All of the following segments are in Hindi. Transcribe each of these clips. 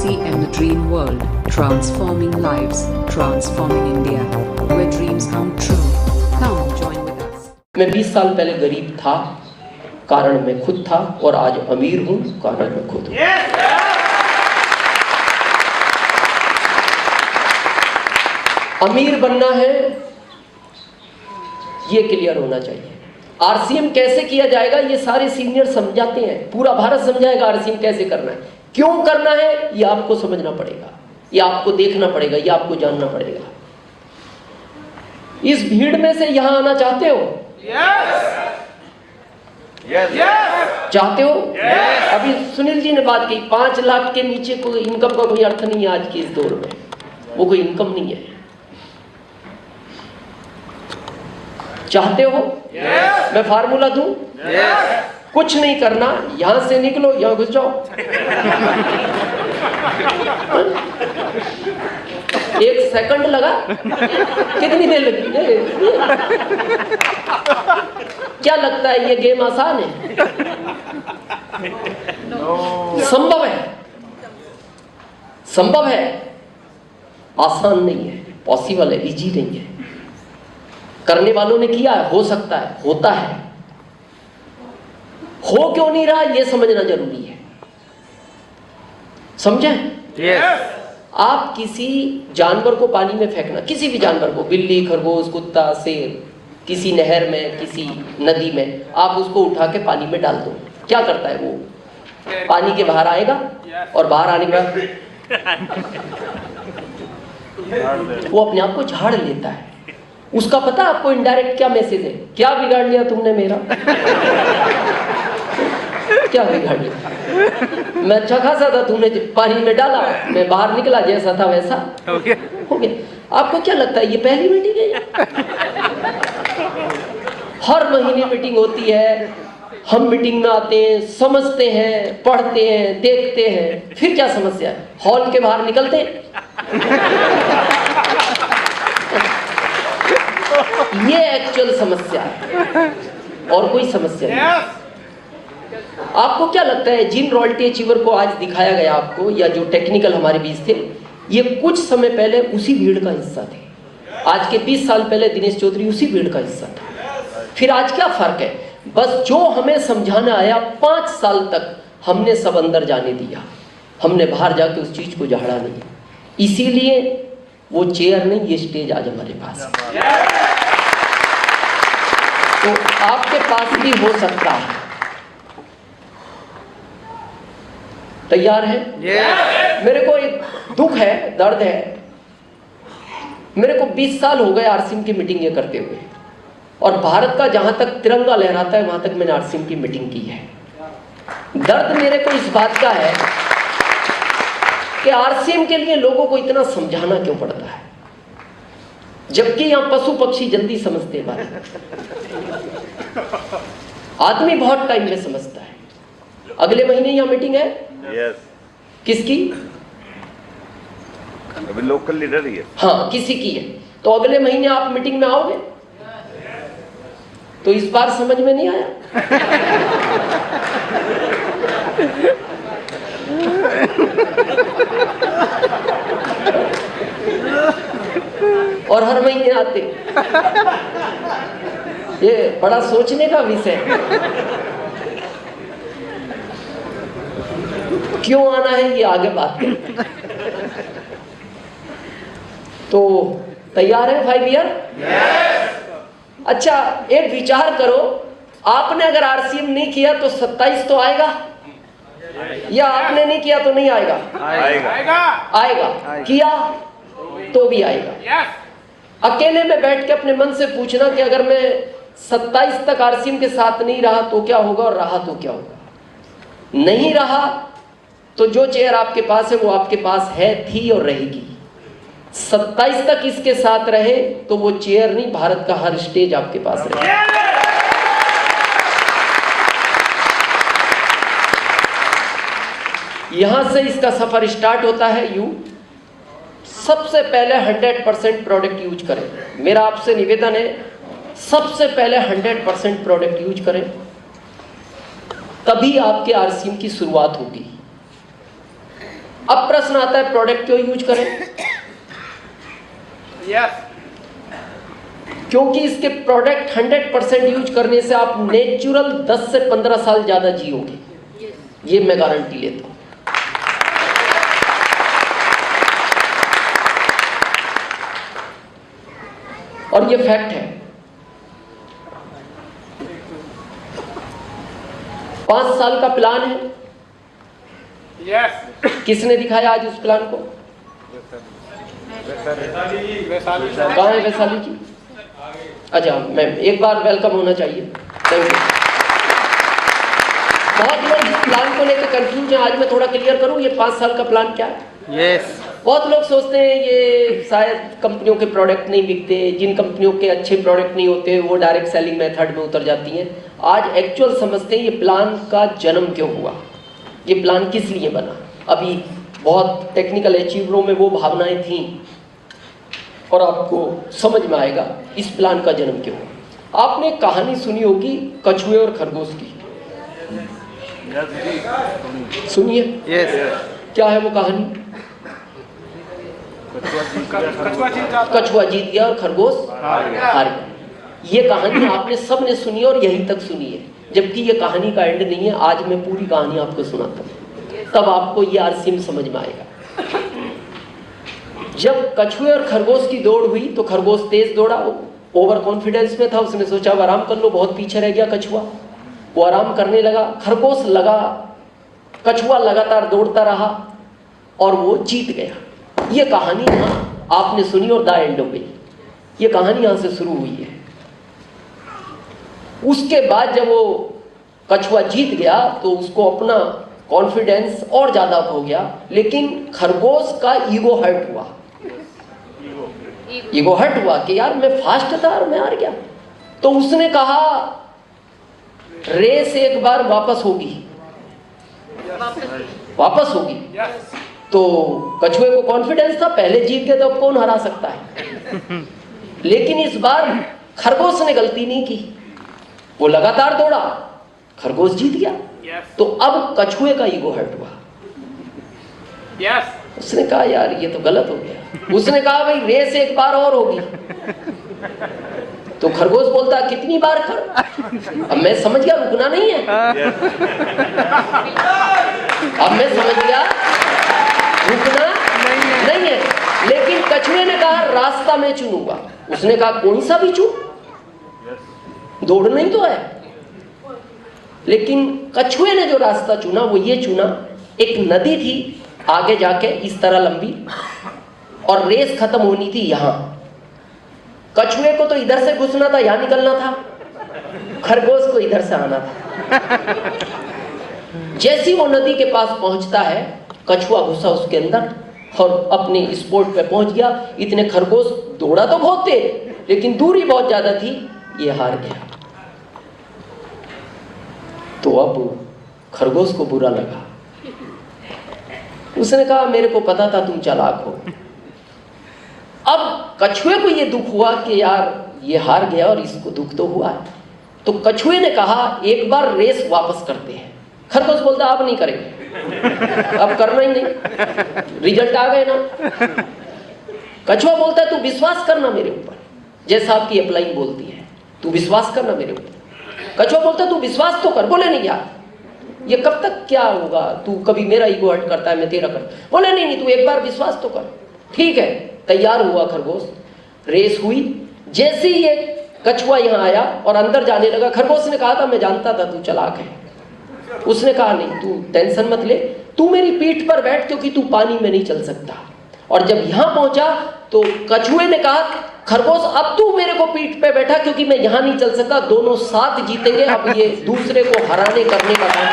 RCM the Dream World, transforming lives, transforming India, where dreams come true. Come join with us. मैं 20 साल पहले गरीब था, कारण मैं खुद था, और आज अमीर हूँ, कारण मैं खुद हूँ। अमीर बनना है, ये क्लियर होना चाहिए। आरसीएम कैसे किया जाएगा ये सारे सीनियर समझाते हैं, पूरा भारत समझाएगा आरसीएम कैसे करना है, क्यों करना है, ये आपको समझना पड़ेगा, ये आपको देखना पड़ेगा, ये आपको जानना पड़ेगा। इस भीड़ में से यहां आना चाहते हो? चाहते हो? अभी सुनील जी ने बात की, 5 लाख के नीचे कोई इनकम का कोई अर्थ नहीं है आज के इस दौर में, वो कोई इनकम नहीं है। चाहते हो? मैं फार्मूला दूं? कुछ नहीं करना, यहां से निकलो, यहां घुस जाओ। 1 सेकंड लगा? कितनी देर लगी? क्या लगता है ये गेम आसान है? संभव है, संभव है, आसान नहीं है, पॉसिबल है, इजी नहीं है। करने वालों ने किया है, हो सकता है, होता है। हो क्यों नहीं रहा ये समझना जरूरी है, समझे? आप किसी जानवर को पानी में फेंकना, किसी भी जानवर को, बिल्ली, खरगोश, कुत्ता, शेर, किसी नहर में, किसी नदी में, आप उसको उठा के पानी में डाल दो, क्या करता है वो? पानी के बाहर आएगा, और बाहर आने के बाद वो अपने आप को झाड़ लेता है। उसका पता आपको इनडायरेक्ट क्या मैसेज है? क्या बिगाड़ लिया तुमने मेरा? क्या बिगाड़ लिया? मैं अच्छा खासा था, तुमने पानी में डाला, मैं बाहर निकला, जैसा था वैसा हो गया। आपको क्या लगता है ये पहली मीटिंग है? हर महीने मीटिंग होती है, हम मीटिंग में आते हैं, समझते हैं, पढ़ते हैं, देखते हैं, फिर क्या समस्या है? हॉल के बाहर निकलते हैं। ये एक्चुअल समस्या है, और कोई समस्या नहीं। आपको क्या लगता है जिन रॉयल्टी अचीवर को आज दिखाया गया आपको, या जो टेक्निकल हमारे बीच थे, ये कुछ समय पहले उसी भीड़ का हिस्सा थे। आज के 20 साल पहले दिनेश चौधरी उसी भीड़ का हिस्सा था। फिर आज क्या फर्क है? बस जो हमें समझाना आया 5 साल तक हमने सब अंदर जाने दिया, हमने बाहर जाके उस चीज को झाड़ा नहीं। इसीलिए वो चेयर नहीं, ये स्टेज आज हमारे पास है। तो आपके पास भी हो सकता है। तैयार है? मेरे को एक दुख है, दर्द है, मेरे को 20 साल हो गए आरसीएम की मीटिंग ये करते हुए, और भारत का जहां तक तिरंगा लहराता है वहां तक मैंने आरसीएम की मीटिंग की है। दर्द मेरे को इस बात का है कि आरसीएम के लिए लोगों को इतना समझाना क्यों पड़ता है, जबकि यहां पशु पक्षी जल्दी समझते हैं बात। आदमी बहुत टाइम में समझता है। अगले महीने यहां मीटिंग है। किसकी? अभी लोकल लीडर ही है। हाँ, किसी की है। तो अगले महीने आप मीटिंग में आओगे? तो इस बार समझ में नहीं आया? और हर महीने आते, ये बड़ा सोचने का विषय है। क्यों आना है ये आगे बात करें। तो तैयार है 5 ईयर? अच्छा, एक विचार करो, आपने अगर आरसीएम नहीं किया तो 27 तो आएगा, या आपने नहीं किया तो नहीं आएगा? आएगा। किया तो भी आएगा। अकेले में बैठ के अपने मन से पूछना कि अगर मैं 27 तक आरसीएम के साथ नहीं रहा तो क्या होगा, और रहा तो क्या होगा। नहीं रहा तो जो चेयर आपके पास है वो आपके पास है, थी और रहेगी। 27 तक इसके साथ रहे तो वो चेयर नहीं, भारत का हर स्टेज आपके पास रहे। यहां से इसका सफर स्टार्ट होता है। यू सबसे पहले 100% प्रोडक्ट यूज करें। मेरा आपसे निवेदन है, सबसे पहले 100% प्रोडक्ट यूज करें, तभी आपके आरसीएम की शुरुआत होगी। अब प्रश्न आता है प्रोडक्ट क्यों यूज करें? क्योंकि इसके प्रोडक्ट 100% यूज करने से आप नेचुरल 10 से 15 साल ज्यादा जियोगे, ये मैं गारंटी लेता हूं। और ये फैक्ट है। 5 साल का प्लान है। किसने दिखाया आज उस प्लान को? कहाँ है वैशाली जी? अच्छा मैम, एक बार वेलकम होना चाहिए। Thank you. बहुत लोग इस प्लान को लेकर कंफ्यूज हैं, आज मैं थोड़ा क्लियर करूं ये 5 साल का प्लान क्या है। बहुत लोग सोचते हैं ये शायद कंपनियों के प्रोडक्ट नहीं बिकते, जिन कंपनियों के अच्छे प्रोडक्ट नहीं होते वो डायरेक्ट सेलिंग मेथड में उतर जाती हैं। आज एक्चुअल समझते हैं ये प्लान का जन्म क्यों हुआ, ये प्लान किस लिए बना। अभी बहुत टेक्निकल अचीवरों में वो भावनाएं थी और आपको समझ में आएगा इस प्लान का जन्म क्यों हुआ। आपने कहानी सुनी होगी कछुए और खरगोश की, सुनिए। क्या है वो कहानी? कछुआ जीत गया और खरगोश हार गया। ये कहानी आपने सबने सुनी और यहीं तक सुनी है, जबकि ये कहानी का एंड नहीं है। आज मैं पूरी कहानी आपको सुनाता हूँ, तब आपको ये आरसीएम समझ में आएगा। जब कछुए और खरगोश की दौड़ हुई तो खरगोश तेज दौड़ा, ओवर कॉन्फिडेंस में था, उसने सोचा अब आराम कर लो, बहुत पीछे रह गया कछुआ। वो आराम करने लगा, खरगोश लगा, कछुआ लगातार दौड़ता रहा और वो जीत गया। ये कहानी यहाँ आपने सुनी और द एंड हो गई। ये कहानी यहाँ से शुरू हुई है। उसके बाद जब वो कछुआ जीत गया तो उसको अपना कॉन्फिडेंस और ज्यादा हो गया, लेकिन खरगोश का ईगो हर्ट हुआ। ईगो हर्ट हुआ कि यार मैं फास्ट था और मैं हार गया। तो उसने कहा रेस एक बार वापस होगी, वापस होगी। तो कछुए को कॉन्फिडेंस था, पहले जीत गए तो अब कौन हरा सकता है। लेकिन इस बार खरगोश ने गलती नहीं की, वो लगातार दौड़ा, खरगोश जीत गया। तो अब कछुए का ईगो हर्ट हुआ। उसने कहा यार ये तो गलत हो गया। उसने कहा भाई रेस एक बार और होगी। तो खरगोश बोलता कितनी बार कर? अब मैं समझ गया रुकना नहीं है। अब मैं समझ गया रुकना नहीं है। लेकिन कछुए ने कहा रास्ता मैं चुनूंगा। उसने कहा कौन सा भी चुन, दौड़ना ही तो है। लेकिन कछुए ने जो रास्ता चुना वो ये चुना, एक नदी थी आगे जाके इस तरह लंबी, और रेस खत्म होनी थी यहां। कछुए को तो इधर से घुसना था, यहां निकलना था, खरगोश को इधर से आना था। जैसी वो नदी के पास पहुंचता है, कछुआ घुसा उसके अंदर और अपने स्पॉट पे पहुंच गया। इतने खरगोश दौड़ा तो बहुत तेज, लेकिन दूरी बहुत ज्यादा थी, ये हार गया। तो अब खरगोश को बुरा लगा। उसने कहा मेरे को पता था तुम चालाक हो। अब कछुए को ये दुख हुआ कि यार ये हार गया और इसको दुख तो हुआ है। तो कछुए ने कहा एक बार रेस वापस करते हैं। खरगोश बोलता अब नहीं करेंगे, अब करना ही नहीं, रिजल्ट आ गए ना। कछुआ बोलता है तू विश्वास करना मेरे ऊपर, जैसा आपकी अप्लाई बोलती है, तू विश्वास करना मेरे ऊपर। कछुआ बोलता है तू विश्वास तो कर। बोले नहीं यार ये कब तक क्या होगा, तू कभी मेरा ईगो हर्ट करता है, मैं तेरा कर। बोले नहीं तू एक बार विश्वास तो कर। ठीक है, तैयार हुआ खरगोश, रेस हुई। जैसे ही ये कछुआ यहाँ आया और अंदर जाने लगा, खरगोश ने कहा था मैं जानता था तू चालाक है। उसने कहा नहीं तू टेंशन मत ले, तू मेरी पीठ पर बैठ क्योंकि तू पानी में नहीं चल सकता। और जब यहां पहुंचा तो कछुए ने कहा खरगोश अब तू मेरे को पीठ पे बैठा क्योंकि मैं यहां नहीं चल सकता, दोनों साथ जीतेंगे। अब ये दूसरे को हराने करने का काम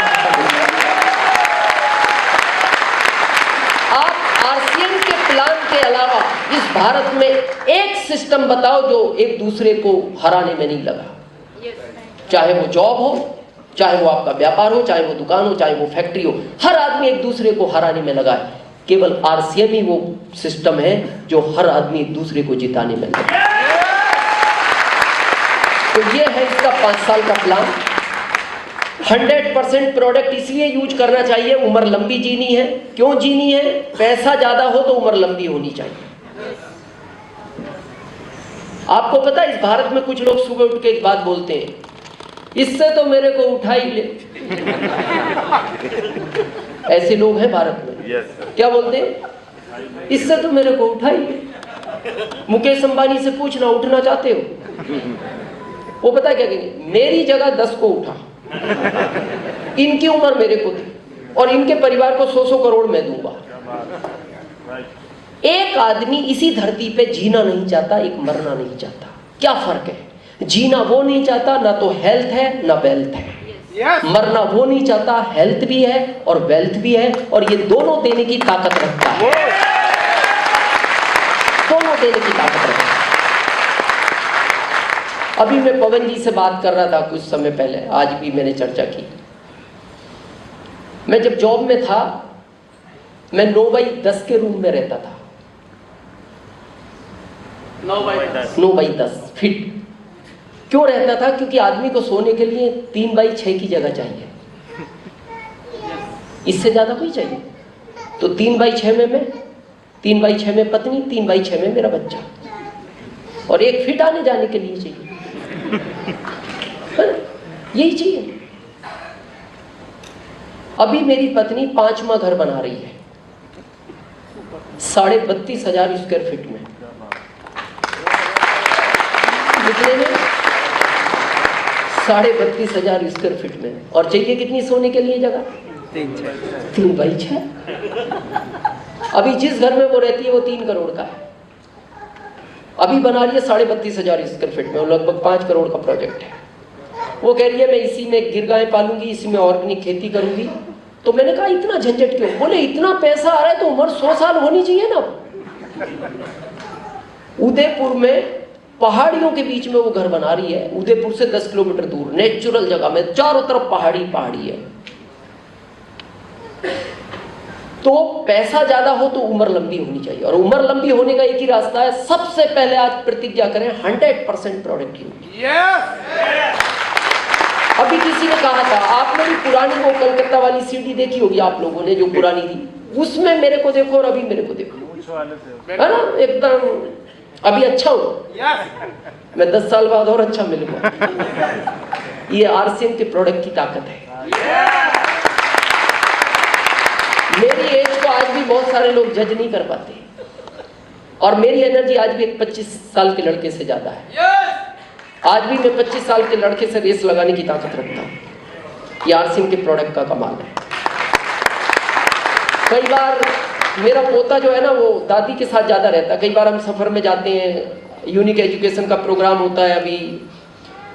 आप आरसीएम के प्लान के अलावा इस भारत में एक सिस्टम बताओ जो एक दूसरे को हराने में नहीं लगा। चाहे वो जॉब हो, चाहे वो आपका व्यापार हो, चाहे वो दुकान हो, चाहे वो फैक्ट्री हो, हर आदमी एक दूसरे को हराने में लगा है। केवल आरसीएम ही वो सिस्टम है जो हर आदमी एक दूसरे को जिताने में लगा। तो ये है इसका 5 साल का प्लान। 100% प्रोडक्ट इसलिए यूज करना चाहिए, उम्र लंबी जीनी है। क्यों जीनी है? पैसा ज्यादा हो तो उम्र लंबी होनी चाहिए। आपको पता है इस भारत में कुछ लोग सुबह उठ के एक बात बोलते हैं, इससे तो मेरे को उठा ही ले। ऐसे लोग हैं भारत में। क्या बोलते हैं? इससे तो मेरे को उठा ही ले। मुकेश अंबानी से पूछना, उठना चाहते हो? वो पता क्या कहेंगे, मेरी जगह 10 को उठा, इनकी उम्र मेरे को दी और इनके परिवार को 100 करोड़ मैं दूंगा। एक आदमी इसी धरती पे जीना नहीं चाहता, एक मरना नहीं चाहता। क्या फर्क है? जीना वो नहीं चाहता, ना तो हेल्थ है ना वेल्थ है। मरना वो नहीं चाहता, हेल्थ भी है और वेल्थ भी है, और ये दोनों देने की ताकत रखता है। दोनों देने की ताकत रखता है। अभी मैं पवन जी से बात कर रहा था कुछ समय पहले, आज भी मैंने चर्चा की। मैं जब जॉब में था, मैं 9x10 के रूम में रहता था। 9x10 फीट क्यों रहता था? क्योंकि आदमी को सोने के लिए 3x6 की जगह चाहिए, इससे ज्यादा कोई चाहिए। तो 3x6 में मैं, 3x6 में पत्नी, 3x6 में मेरा बच्चा, और 1 फीट आने जाने के लिए चाहिए। यही चाहिए। अभी मेरी पत्नी 5वां घर बना रही है 32,500 स्क्वायर फीट में। कितने में? 32,500 स्क्वायर फीट में। और चाहिए कितनी सोने के लिए जगह? 3x6। अभी जिस घर में वो रहती है वो 3 करोड़ का है, अभी बना रही है 32,500 स्क्वायर फीट में, लगभग 5 करोड़ का प्रोजेक्ट है। वो कह रही है मैं इसी में गिरगायें पालूंगी, इसी में ऑर्गेनिक खेती करूंगी। तो मैंने कहा इतना झंझट क्यों? बोले इतना पैसा आ रहा है तो उम्र 100 साल होनी चाहिए ना। उदयपुर में पहाड़ियों के बीच में वो घर बना रही है, उदयपुर से 10 किलोमीटर दूर, नेचुरल जगह में, चारों तरफ पहाड़ी पहाड़ी है। तो पैसा ज्यादा हो तो उम्र लंबी होनी चाहिए, और उम्र लंबी होने का एक ही रास्ता है, सबसे पहले आज प्रतिज्ञा करें 100% प्रोडक्टिविटी। अभी किसी ने कहा था, आपने भी पुरानी वो कलकत्ता वाली सीडी देखी होगी आप लोगों ने, जो पुरानी थी, उसमें मेरे को देखो और अभी मेरे को देखो, है ना? एकदम अभी अच्छा हूं मैं, 10 साल बाद और अच्छा मिलूंगा। ये आरसीएम के प्रोडक्ट की ताकत है। मेरी एज को आज भी बहुत सारे लोग जज नहीं कर पाते, और मेरी एनर्जी आज भी एक 25 साल के लड़के से ज्यादा है। आज भी मैं 25 साल के लड़के से रेस लगाने की ताकत रखता हूँ। ये आरसीएम के प्रोडक्ट का कमाल है। कई बार मेरा पोता जो है ना, वो दादी के साथ ज्यादा रहता है। कई बार हम सफर में जाते हैं, यूनिक एजुकेशन का प्रोग्राम होता है, अभी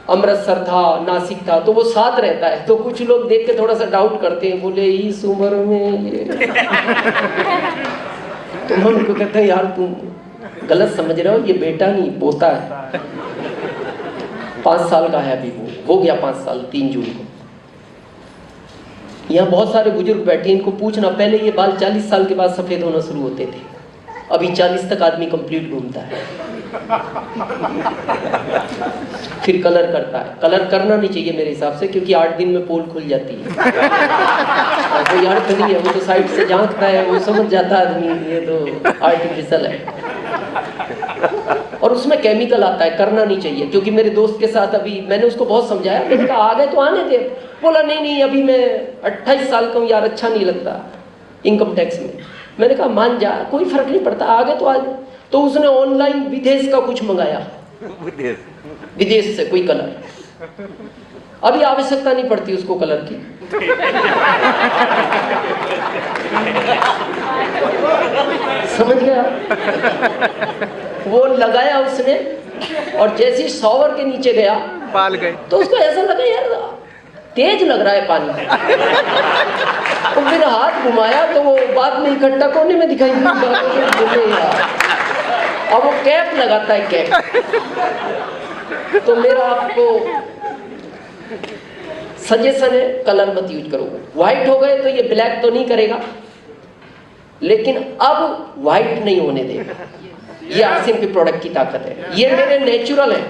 अमृतसर था, नासिक था, तो वो साथ रहता है। तो कुछ लोग देख के थोड़ा सा डाउट करते हैं, बोले इस उम्र में ये तो हम उनको कहते हैं यार तुम गलत समझ रहे हो, ये बेटा नहीं पोता है। 5 साल का है अभी, वो हो गया 5 साल 3 जून को। यहाँ बहुत सारे बुजुर्ग बैठे, इनको पूछना, पहले ये बाल 40 साल के बाद सफेद होना शुरू होते थे, अभी 40 तक आदमी कंप्लीट घूमता है। फिर कलर करता है। कलर करना नहीं चाहिए मेरे हिसाब से, क्योंकि 8 दिन में पोल खुल जाती है। कोई अर्थ नहीं है, वो तो साइड से झांकता है, वो समझ जाता है आदमी ये तो आर्टिफिशियल है। और उसमें केमिकल आता है, करना नहीं चाहिए। क्योंकि मेरे दोस्त के साथ अभी मैंने उसको बहुत समझाया, मैंने कहा आगे तो आने दे। बोला नहीं अभी मैं 28 साल का हूँ यार, अच्छा नहीं लगता इनकम टैक्स में। मैंने कहा मान जा, कोई फर्क नहीं पड़ता, आगे तो आज। तो उसने ऑनलाइन विदेश का कुछ मंगाया, विदेश से कोई कलर। अभी आवश्यकता नहीं पड़ती उसको कलर की। समझ गया? वो लगाया उसने, और जैसे ही शॉवर के नीचे गया पाल गए, तो उसको ऐसा लगा यार तेज लग रहा है पानी। तो फिर हाथ घुमाया तो वो बाद में इकट्ठा कोने में दिखाई दिया। अब वो कैप लगाता है, कैप। तो मेरा आपको सजेशन है, कलर मत यूज करो। व्हाइट हो गए तो ये ब्लैक तो नहीं करेगा, लेकिन अब व्हाइट नहीं होने देगा। ये आरसीएम के प्रोडक्ट की ताकत है। ये मेरे नेचुरल है,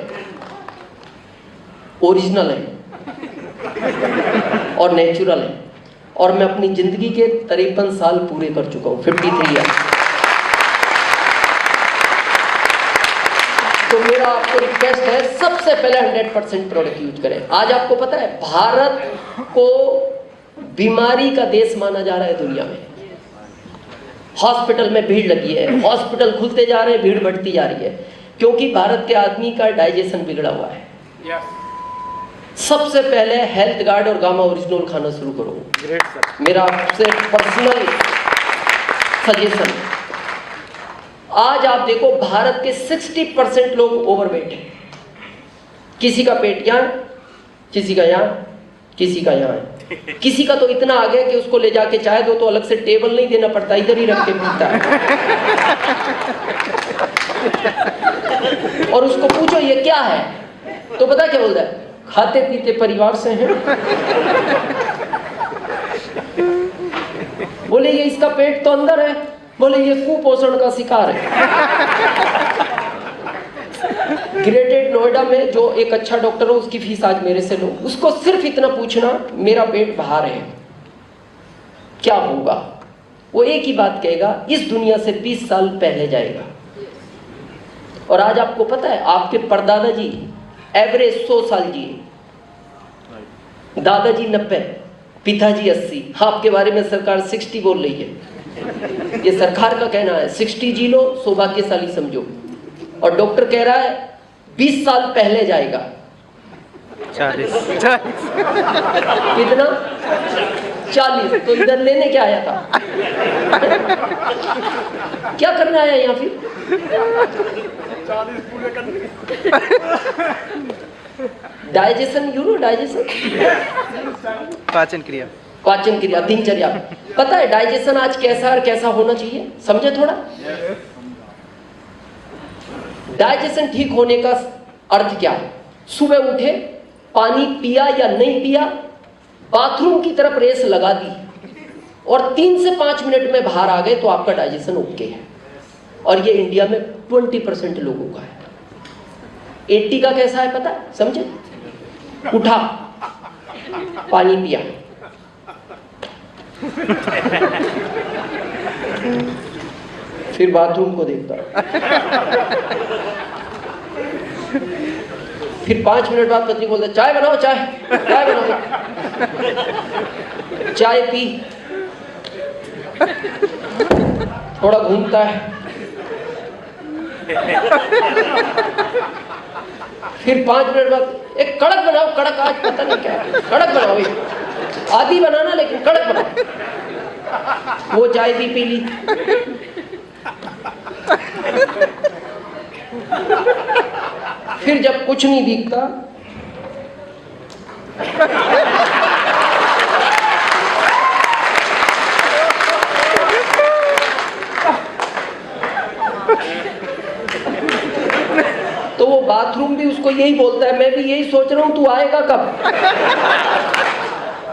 ओरिजिनल है। और नेचुरल है। और मैं अपनी जिंदगी के 53 साल पूरे कर चुका हूँ, 53 ईयर। तो मेरा आपको रिक्वेस्ट है, सबसे पहले 100% प्रोडक्ट यूज करें। आज आपको पता है भारत को बीमारी का देश माना जा रहा है दुनिया में। हॉस्पिटल में भीड़ लगी है, हॉस्पिटल खुलते जा रहे हैं, भीड़ बढ़ती जा रही है, क्योंकि भारत के आदमी का डाइजेशन बिगड़ा हुआ है। सबसे पहले हेल्थ गार्ड और गामा ओरिजिनल खाना शुरू करो। मेरा आपसे पर्सनल सजेशन। आज आप देखो भारत के 60% लोग ओवरवेट हैं। किसी का पेट यहाँ, किसी का यहाँ, किसी का यहाँ है। किसी का तो इतना आ गया कि उसको ले जाके चाय दो तो अलग से टेबल नहीं देना पड़ता, इधर ही रख के पीता है। और उसको पूछो ये क्या है, तो पता क्या बोलता है, खाते पीते परिवार से हैं। बोले ये इसका पेट तो अंदर है, बोले ये कुपोषण का शिकार है। ग्रेटेड नोएडा में जो एक अच्छा डॉक्टर हो, उसकी फीस आज मेरे से लो, उसको सिर्फ इतना पूछना मेरा पेट बाहर है क्या होगा, वो एक ही बात कहेगा, इस दुनिया से 20 साल पहले जाएगा। और आज आपको पता है आपके परदादा जी एवरेज 100 साल जिए, दादाजी 90, पिताजी 80। आपके बारे में सरकार 60 बोल रही है, ये सरकार का कहना है। 60 जी लो, सौभाग्यशाली समझो। और डॉक्टर कह रहा है 20 साल पहले जाएगा। 40 कितना? 40। तो इधर लेने क्या आया था? क्या करने आया यहाँ फिर? 40 पूरे करने। डाइजेशन, यूरो डाइजेशन, पाचन क्रिया, पाचन क्रिया, दिनचर्या। पता है डाइजेशन आज कैसा और कैसा होना चाहिए, समझे थोड़ा? डाइजेशन ठीक होने का अर्थ क्या है? सुबह उठे, पानी पिया या नहीं पिया, बाथरूम की तरफ रेस लगा दी और 3 से 5 मिनट में बाहर आ गए तो आपका डाइजेशन ओके है। और ये इंडिया में 20% लोगों का है। 80 का कैसा है पता है? समझे? उठा, पानी पिया, फिर बाथरूम को देखता, फिर 5 मिनट बाद पत्नी बोलता चाय बनाओ, चाय चाय बनाओ, चाय पी, थोड़ा घूमता है, फिर 5 मिनट बाद एक कड़क बनाओ, कड़क आज पता नहीं क्या है, कड़क बनाओ, आधी बनाना लेकिन कड़क बनाओ। वो चाय भी पी ली, फिर जब कुछ नहीं दिखता तो वो बाथरूम भी उसको यही बोलता है, मैं भी यही सोच रहा हूं तू आएगा कब।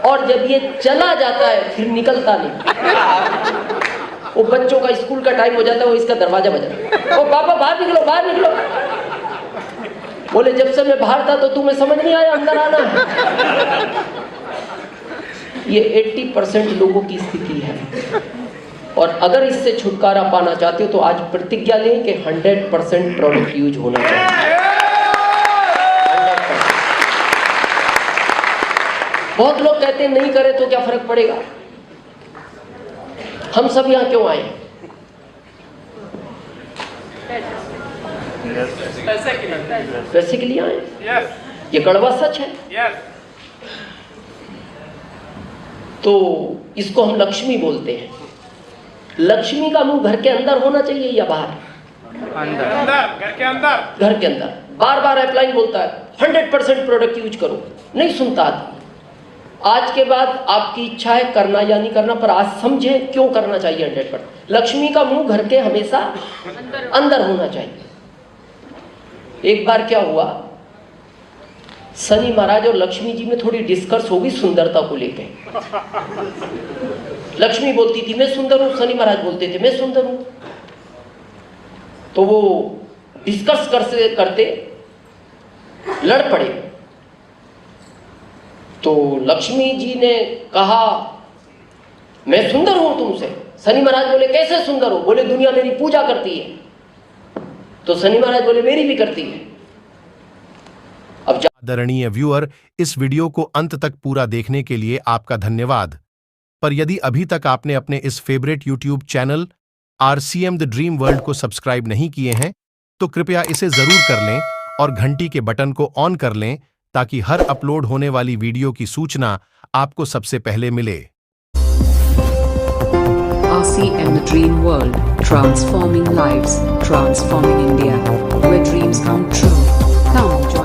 और जब ये चला जाता है फिर निकलता नहीं। वो बच्चों का स्कूल का टाइम हो जाता है, वो इसका दरवाजा बजाता है, ओ पापा बाहर निकलो, बाहर निकलो। बोले जब से मैं बाहर था तो तुम्हें समझ नहीं आया अंदर आना है। ये 80% लोगों की स्थिति है। और अगर इससे छुटकारा पाना चाहते हो तो आज प्रतिज्ञा लें कि 100% प्रोडक्ट यूज होना चाहिए। बहुत लोग कहते हैं नहीं करें तो क्या फर्क पड़ेगा। हम सब यहाँ क्यों आए? पैसे के लिए आए। ये कड़वा सच है। तो इसको हम लक्ष्मी बोलते हैं। लक्ष्मी का मुंह घर के अंदर होना चाहिए या बाहर? अंदर, घर के अंदर। घर के अंदर। बार बार अपलाइन बोलता है 100% प्रोडक्ट यूज करो, नहीं सुनता आदमी। आज के बाद आपकी इच्छा है करना या नहीं करना, पर आज समझे क्यों करना चाहिए 100%। लक्ष्मी का मुंह घर के हमेशा अंदर होना चाहिए। एक बार क्या हुआ, शनि महाराज और लक्ष्मी जी में थोड़ी डिस्कस होगी सुंदरता को लेकर। लक्ष्मी बोलती थी मैं सुंदर हूं, शनि महाराज बोलते थे मैं सुंदर हूं। तो वो डिस्कस करते लड़ पड़े। तो लक्ष्मी जी ने कहा मैं सुंदर हूं तुमसे। शनि महाराज बोले कैसे सुंदर हो? बोले दुनिया मेरी पूजा करती है। तो शनि महाराज बोले मेरी भी करती है। अब आदरणीय व्यूअर, इस वीडियो को अंत तक पूरा देखने के लिए आपका धन्यवाद। पर यदि अभी तक आपने अपने इस favourite YouTube channel RCM the dream world को सब्सक्राइब नहीं किए हैं तो कृपया इसे जरूर कर लें और घंटी के बटन को ऑन कर लें ताकि हर अपलोड होने वाली वीडियो की सूचना आपको सबसे पहले मिले। RCM the Dream World, transforming lives, transforming India, where dreams come true. Come join